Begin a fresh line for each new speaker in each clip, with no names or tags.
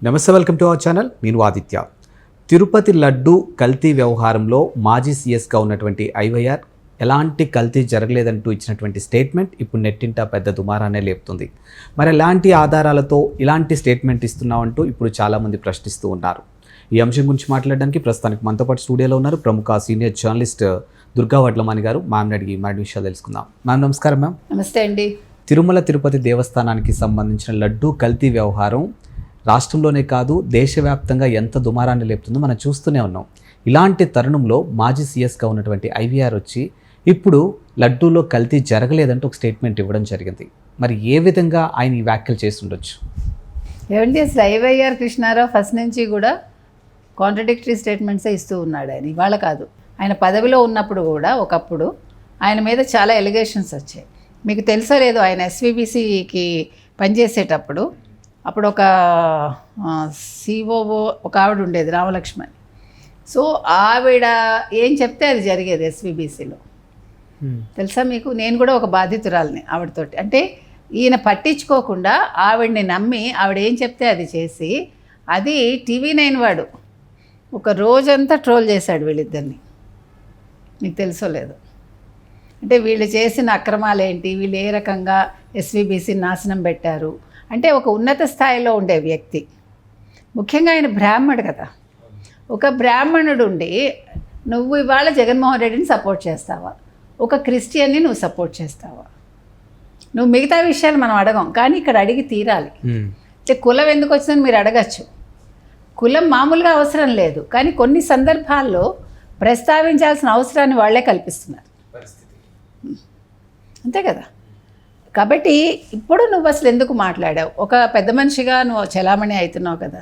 నమస్తే, welcome to our channel. నేను ఆదిత్య. తిరుపతి లడ్డు కల్తీ వ్యవహారంలో మాజీ సీఎస్గా ఉన్నటువంటి ఐవైఆర్ ఎలాంటి కల్తీ జరగలేదంటూ ఇచ్చినటువంటి స్టేట్మెంట్ ఇప్పుడు నెట్టింట పెద్ద దుమారానే లేపుతుంది. మరి ఎలాంటి ఆధారాలతో ఇలాంటి స్టేట్మెంట్ ఇస్తున్నామంటూ ఇప్పుడు చాలామంది ప్రశ్నిస్తూ ఉన్నారు. ఈ అంశం గురించి మాట్లాడడానికి ప్రస్తుతానికి మనతో పాటు స్టూడియోలో ఉన్నారు ప్రముఖ సీనియర్ జర్నలిస్ట్ దుర్గా వడ్లమాని గారు. మ్యామ్ని అడిగి మరిన్ని విషయాలు తెలుసుకుందాం. మ్యామ్ నమస్కారం. మ్యామ్
నమస్తే అండి.
తిరుమల తిరుపతి దేవస్థానానికి సంబంధించిన లడ్డు కల్తీ వ్యవహారం రాష్ట్రంలోనే కాదు దేశవ్యాప్తంగా ఎంత దుమారాన్ని లేపుతుందో మనం చూస్తూనే ఉన్నాం. ఇలాంటి తరుణంలో మాజీ సీఎస్గా ఉన్నటువంటి ఐవీఆర్ వచ్చి ఇప్పుడు లడ్డూలో కల్తీ జరగలేదంటూ ఒక స్టేట్మెంట్ ఇవ్వడం జరిగింది. మరి ఏ విధంగా ఆయన ఈ వ్యాఖ్యలు చేసి ఉండొచ్చు?
ఏమండి, అసలు ఐవైఆర్ కృష్ణారావు ఫస్ట్ నుంచి కూడా కాంట్రడిక్టరీ స్టేట్మెంట్సే ఇస్తూ ఉన్నాడు. ఆయన ఇవాళ కాదు, ఆయన పదవిలో ఉన్నప్పుడు కూడా ఒకప్పుడు ఆయన మీద చాలా ఎలిగేషన్స్ వచ్చాయి. మీకు తెలుసో లేదో, ఆయన ఎస్వీబీసీకి పనిచేసేటప్పుడు అప్పుడు ఒక సిఓఓ ఒక ఆవిడ ఉండేది, రామలక్ష్మణ్. సో ఆవిడ ఏం చెప్తే అది జరిగేది ఎస్వీబీసీలో. తెలుసా మీకు? నేను కూడా ఒక బాధితురాలిని ఆవిడతోటి. అంటే ఈయన పట్టించుకోకుండా ఆవిడని నమ్మి ఆవిడ ఏం చెప్తే అది చేసి, అది TV9 వాడు ఒక రోజంతా ట్రోల్ చేశాడు వీళ్ళిద్దరిని. మీకు తెలుసో లేదు? అంటే వీళ్ళు చేసిన అక్రమాలు ఏంటి, వీళ్ళు ఏ రకంగా ఎస్వీబీసీ నాశనం పెట్టారు అంటే, ఒక ఉన్నత స్థాయిలో ఉండే వ్యక్తి, ముఖ్యంగా ఆయన బ్రాహ్మడు కదా. ఒక బ్రాహ్మణుడు ఉండి నువ్వు ఇవాళ జగన్మోహన్ రెడ్డిని సపోర్ట్ చేస్తావా, ఒక క్రిస్టియన్ని నువ్వు సపోర్ట్ చేస్తావా? నువ్వు మిగతా విషయాలు మనం అడగం, కానీ ఇక్కడ అడిగి తీరాలి. అంటే కులం ఎందుకు వచ్చిందని మీరు అడగచ్చు. కులం మామూలుగా అవసరం లేదు, కానీ కొన్ని సందర్భాల్లో ప్రస్తావించాల్సిన అవసరాన్ని వాళ్ళే కల్పిస్తున్నారు. అంతే కదా. కాబట్టి ఇప్పుడు నువ్వు అసలు ఎందుకు మాట్లాడావు? ఒక పెద్ద మనిషిగా నువ్వు చలామణి అవుతున్నావు కదా.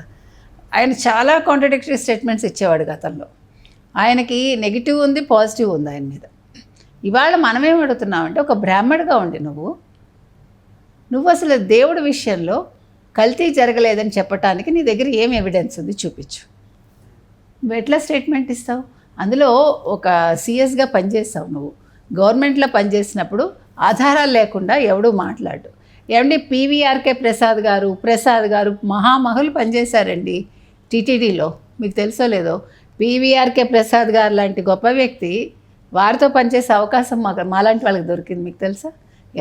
ఆయన చాలా కాంట్రడిక్టరీ స్టేట్మెంట్స్ ఇచ్చేవాడు గతంలో. ఆయనకి నెగిటివ్ ఉంది, పాజిటివ్ ఉంది ఆయన మీద. ఇవాళ మనమేం అడుగుతున్నామంటే, ఒక బ్రాహ్మణుడిగా ఉండి నువ్వు అసలు దేవుడి విషయంలో కల్తీ జరగలేదని చెప్పటానికి నీ దగ్గర ఏం ఎవిడెన్స్ ఉంది చూపించు. నువ్వు ఎట్లా స్టేట్మెంట్ ఇస్తావు? అందులో ఒక సీఎస్గా పనిచేస్తావు నువ్వు. గవర్నమెంట్లో పనిచేసినప్పుడు ఆధారాలు లేకుండా ఎవడూ మాట్లాడు. ఏమండి, పీవీఆర్కే ప్రసాద్ గారు మహామహులు పనిచేశారండి టీటీడీలో. మీకు తెలుసో లేదో, పీవీఆర్కే ప్రసాద్ గారు లాంటి గొప్ప వ్యక్తి, వారితో పనిచేసే అవకాశం మాలాంటి వాళ్ళకి దొరికింది. మీకు తెలుసా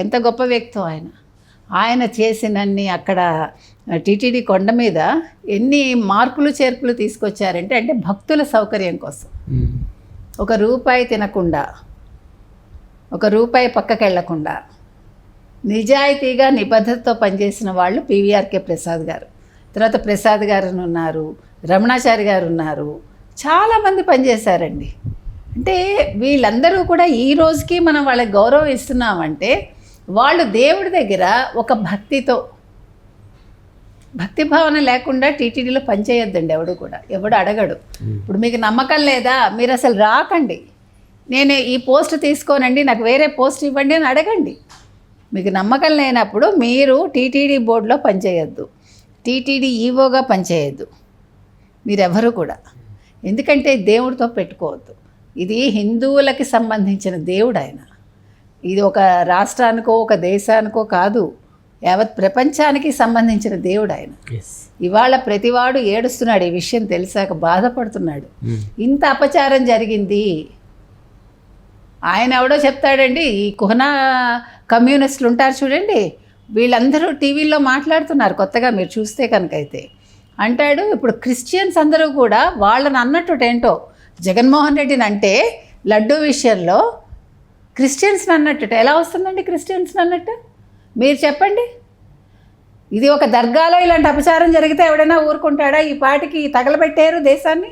ఎంత గొప్ప వ్యక్తో ఆయన చేసినన్ని అక్కడ టీటీడీ కొండ మీద ఎన్ని మార్పులు చేర్పులు తీసుకొచ్చారంటే, అంటే భక్తుల సౌకర్యం కోసం. ఒక రూపాయి తినకుండా, ఒక రూపాయి పక్కకి వెళ్లకుండా నిజాయితీగా నిబద్ధతతో పనిచేసిన వాళ్ళు పీవీఆర్కే ప్రసాద్ గారు. తర్వాత ప్రసాద్ గారు ఉన్నారు, రమణాచారి గారు ఉన్నారు, చాలామంది పనిచేశారండి. అంటే వీళ్ళందరూ కూడా ఈ రోజుకి మనం వాళ్ళకి గౌరవం ఇస్తున్నామంటే, వాళ్ళు దేవుడి దగ్గర ఒక భక్తి భావన లేకుండా టీటీడీలో పనిచేయొద్దండి. ఎవడు అడగడు. ఇప్పుడు మీకు నమ్మకం లేదా, మీరు అసలు రాకండి, నేను ఈ పోస్ట్ తీసుకోనండి, నాకు వేరే పోస్ట్ ఇవ్వండి అని అడగండి. మీకు నమ్మకం లేనప్పుడు మీరు టీటీడీ బోర్డులో పనిచేయొద్దు, టీటీడీ ఈవోగా పనిచేయొద్దు మీరెవరు కూడా. ఎందుకంటే దేవుడితో పెట్టుకోవద్దు. ఇది హిందువులకి సంబంధించిన దేవుడు ఆయన. ఇది ఒక రాష్ట్రానికో ఒక దేశానికో కాదు, యావత్ ప్రపంచానికి సంబంధించిన దేవుడు ఆయన. ఇవాళ ప్రతివాడు ఏడుస్తున్నాడు, ఈ విషయం తెలిసాక బాధపడుతున్నాడు. ఇంత అపచారం జరిగింది. ఆయన ఎవడో చెప్తాడండి, ఈ కుహనా కమ్యూనిస్టులు ఉంటారు చూడండి, వీళ్ళందరూ టీవీలో మాట్లాడుతున్నారు కొత్తగా, మీరు చూస్తే కనుక అయితే అంటాడు, ఇప్పుడు క్రిస్టియన్స్ అందరూ కూడా వాళ్ళని అన్నట్టు ఏంటో జగన్మోహన్ రెడ్డిని అంటే లడ్డూ విషయంలో క్రిస్టియన్స్ని అన్నట్టు ఎలా వస్తుందండి? క్రిస్టియన్స్ని అన్నట్టు మీరు చెప్పండి. ఇది ఒక దర్గాలో ఇలాంటి అపచారం జరిగితే ఎవడైనా ఊరుకుంటాడా? ఈ పాటికి తగలబెట్టారు దేశాన్ని.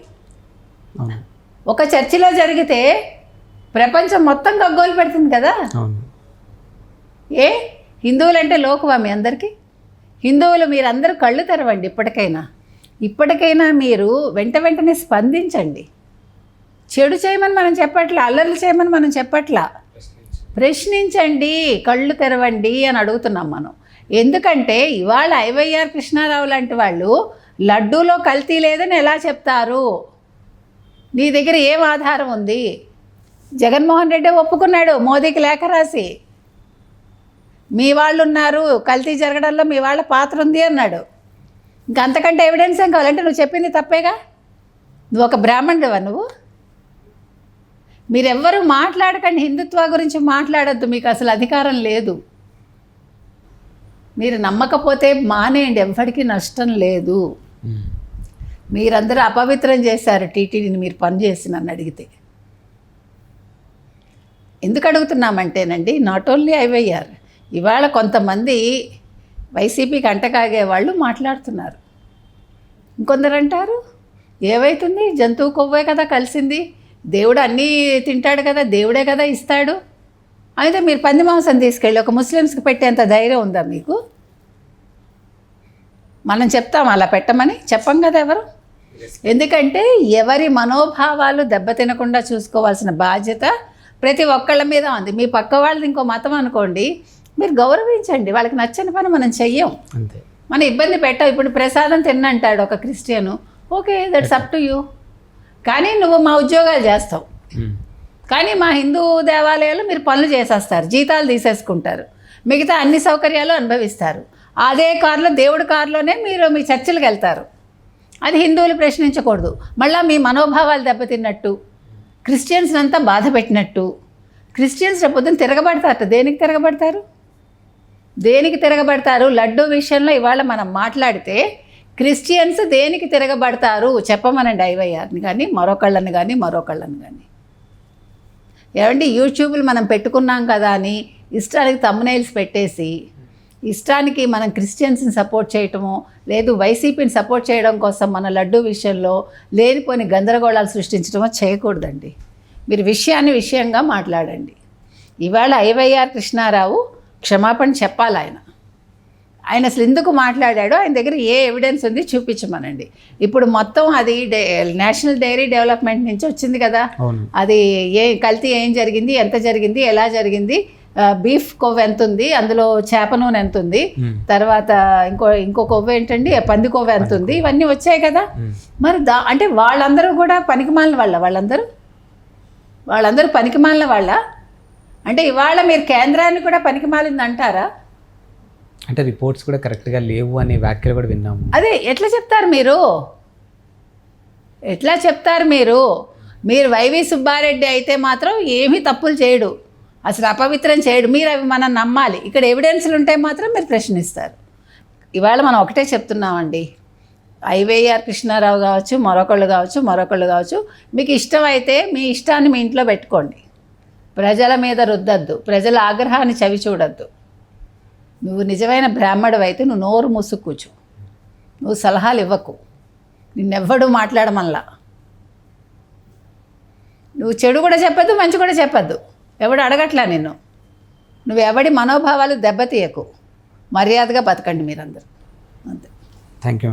ఒక చర్చిలో జరిగితే ప్రపంచం మొత్తం గగ్గోలు పెడుతుంది కదా. ఏ హిందువులంటే లోకువా మీ అందరికీ? హిందువులు మీరందరూ కళ్ళు తెరవండి. ఇప్పటికైనా మీరు వెంటనే స్పందించండి. చెడు చేయమని మనం చెప్పట్లా, అల్లర్లు చేయమని మనం చెప్పట్లా, ప్రశ్నించండి, కళ్ళు తెరవండి అని అడుగుతున్నాం మనం. ఎందుకంటే ఇవాళ ఐవైఆర్ కృష్ణారావు లాంటి వాళ్ళు లడ్డూలో కల్తీ లేదని ఎలా చెప్తారు? నీ దగ్గర ఏం ఆధారం ఉంది? జగన్మోహన్ రెడ్డి ఒప్పుకున్నాడు మోదీకి లేఖ రాసి, మీ వాళ్ళు ఉన్నారు, కల్తీ జరగడంలో మీ వాళ్ళ పాత్ర ఉంది అన్నాడు. ఇంకా అంతకంటే ఎవిడెన్స్ ఏం కావాలంటే నువ్వు చెప్పింది తప్పేగా. నువ్వు ఒక బ్రాహ్మణుడివా నువ్వు? మీరెవ్వరూ మాట్లాడకండి, హిందుత్వ గురించి మాట్లాడొద్దు, మీకు అసలు అధికారం లేదు. మీరు నమ్మకపోతే మానేయండి, ఎవ్వడికి నష్టం లేదు. మీరందరూ అపవిత్రం చేశారు టీటీడీని మీరు పని చేసి నన్ను అడిగితే. ఎందుకు అడుగుతున్నామంటేనండి, నాట్ ఓన్లీ ఐవైఆర్, ఇవాళ కొంతమంది వైసీపీకి అంటకాగే వాళ్ళు మాట్లాడుతున్నారు. ఇంకొందరు అంటారు ఏవైతుంది, జంతువు కొవ్వే కదా కలిసింది, దేవుడు అన్నీ తింటాడు కదా, దేవుడే కదా ఇస్తాడు. అయితే మీరు పంది మాంసం తీసుకెళ్ళి ఒక ముస్లిమ్స్కి పెట్టేంత ధైర్యం ఉందా మీకు? మనం చెప్తాం అలా పెట్టమని? చెప్పం కదా ఎవరు. ఎందుకంటే ఎవరి మనోభావాలు దెబ్బతినకుండా చూసుకోవాల్సిన బాధ్యత ప్రతి ఒక్కళ్ళ మీద ఉంది. మీ పక్క వాళ్ళది ఇంకో మతం అనుకోండి, మీరు గౌరవించండి, వాళ్ళకి నచ్చని పని మనం చెయ్యం,
అంతే.
మన ఇబ్బంది పెట్టాం. ఇప్పుడు ప్రసాదం తిన్నంటాడు ఒక Christian, okay that's up to you. కానీ నువ్వు మా ఉద్యోగాలు చేస్తావు, కానీ మా హిందూ దేవాలయాలు మీరు పనులు చేసేస్తారు, జీతాలు తీసేసుకుంటారు, మిగతా అన్ని సౌకర్యాలు అనుభవిస్తారు. అదే కారులో, దేవుడి కారులోనే మీరు మీ చర్చిలకు వెళ్తారు. అది హిందువులు ప్రశ్నించకూడదు. మళ్ళీ మీ మనోభావాలు దెబ్బతిన్నట్టు, క్రిస్టియన్స్ అంతా బాధ పెట్టినట్టు. క్రిస్టియన్స్ రేపొద్దున తిరగబడతారట. దేనికి తిరగబడతారు? దేనికి తిరగబడతారు? లడ్డూ విషయంలో ఇవాళ మనం మాట్లాడితే క్రిస్టియన్స్ దేనికి తిరగబడతారు చెప్పమనండి, ఐవైఆర్ని కానీ మరొకళ్ళని కానీ కానీ. ఏమండి, యూట్యూబ్లు మనం పెట్టుకున్నాం కదా అని ఇష్టానికి థంబ్నెయిల్స్ పెట్టేసి, ఇష్టానికి మనం క్రిస్టియన్స్ని సపోర్ట్ చేయటమో లేదు వైసీపీని సపోర్ట్ చేయడం కోసం మన లడ్డూ విషయంలో లేనిపోని గందరగోళాలు సృష్టించడమో చేయకూడదండి. మీరు విషయాన్ని విషయంగా మాట్లాడండి. ఇవాళ ఐవైఆర్ కృష్ణారావు క్షమాపణ చెప్పాలి. ఆయన అసలు ఎందుకు మాట్లాడాడో ఆయన దగ్గర ఏ ఎవిడెన్స్ ఉంది చూపించమనండి. ఇప్పుడు మొత్తం అది నేషనల్ డైరీ డెవలప్మెంట్ నుంచి వచ్చింది కదా, అది కల్తీ ఏం జరిగింది, ఎంత జరిగింది, ఎలా జరిగింది, బీఫ్ కొవ్వు ఎంత ఉంది, అందులో చేప నూనె ఎంత ఉంది, తర్వాత ఇంకో కొవ్వు ఏంటండి, పంది కొవ్వు ఎంత ఉంది, ఇవన్నీ వచ్చాయి కదా. మరి అంటే వాళ్ళందరూ కూడా పనికిమాలిన వాళ్ళందరూ పనికిమాలిన వాళ్ళ అంటే ఇవాళ మీరు కేంద్రాన్ని కూడా పనికిమాలింది అంటారా?
అంటే రిపోర్ట్స్ కూడా కరెక్ట్గా లేవు అనే వ్యాఖ్యలు కూడా విన్నాము.
అదే ఎట్లా చెప్తారు మీరు? మీరు వైవి సుబ్బారెడ్డి అయితే మాత్రం ఏమీ తప్పులు చేయడు, అసలు అపవిత్రం చేయడు. మీరు అవి మనం నమ్మాలి. ఇక్కడ ఎవిడెన్స్లు ఉంటే మాత్రం మీరు ప్రశ్నిస్తారు. ఇవాళ మనం ఒకటే చెప్తున్నామండి, ఐవైఆర్ కృష్ణారావు కావచ్చు, మరొకళ్ళు కావచ్చు, మీకు ఇష్టమైతే మీ ఇష్టాన్ని మీ ఇంట్లో పెట్టుకోండి, ప్రజల మీద రుద్దద్దు, ప్రజల ఆగ్రహాన్ని చవి చూడద్దు. నువ్వు నిజమైన బ్రాహ్మణుడు అయితే నువ్వు నోరు మూసుకూచు, నువ్వు సలహాలు ఇవ్వకు, నిన్నెవ్వడు మాట్లాడమల్లా, నువ్వు చెడు కూడా చెప్పద్దు, మంచి కూడా చెప్పద్దు, ఎవడు అడగట్లా నిన్ను. నువ్వు ఎవడి మనోభావాలు దెబ్బతీయకు, మర్యాదగా బతకండి మీరందరూ, అంతే.
Thank you.